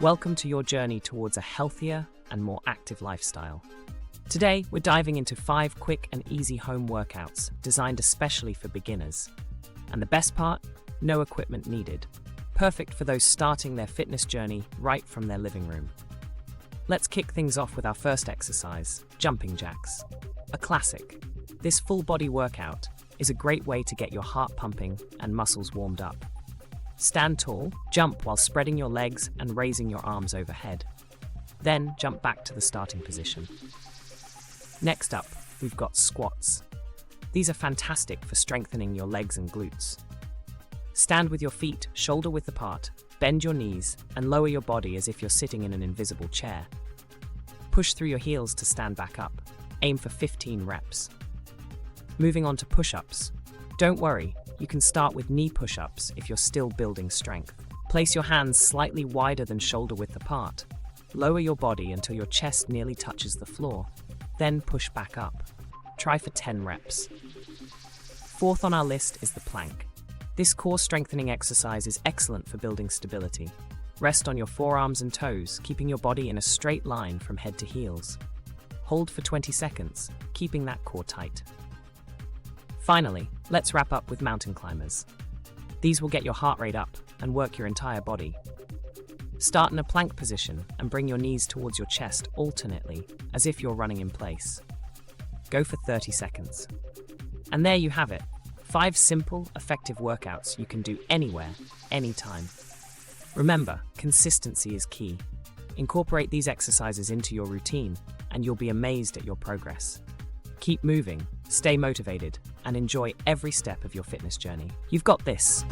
Welcome to your journey towards a healthier and more active lifestyle. Today, we're diving into 5 quick and easy home workouts designed especially for beginners. And the best part? No equipment needed. Perfect for those starting their fitness journey right from their living room. Let's kick things off with our first exercise, jumping jacks. A classic. This full-body workout is a great way to get your heart pumping and muscles warmed up. Stand tall, jump while spreading your legs and raising your arms overhead. Then jump back to the starting position. Next up, we've got squats. These are fantastic for strengthening your legs and glutes. Stand with your feet shoulder-width apart, bend your knees, and lower your body as if you're sitting in an invisible chair. Push through your heels to stand back up. Aim for 15 reps. Moving on to push-ups. Don't worry, you can start with knee push-ups if you're still building strength. Place your hands slightly wider than shoulder-width apart. Lower your body until your chest nearly touches the floor. Then push back up. Try for 10 reps. Fourth on our list is the plank. This core strengthening exercise is excellent for building stability. Rest on your forearms and toes, keeping your body in a straight line from head to heels. Hold for 20 seconds, keeping that core tight. Finally, let's wrap up with mountain climbers. These will get your heart rate up and work your entire body. Start in a plank position and bring your knees towards your chest alternately, as if you're running in place. Go for 30 seconds. And there you have it. 5 simple, effective workouts you can do anywhere, anytime. Remember, consistency is key. Incorporate these exercises into your routine, and you'll be amazed at your progress. Keep moving, stay motivated, and enjoy every step of your fitness journey. You've got this.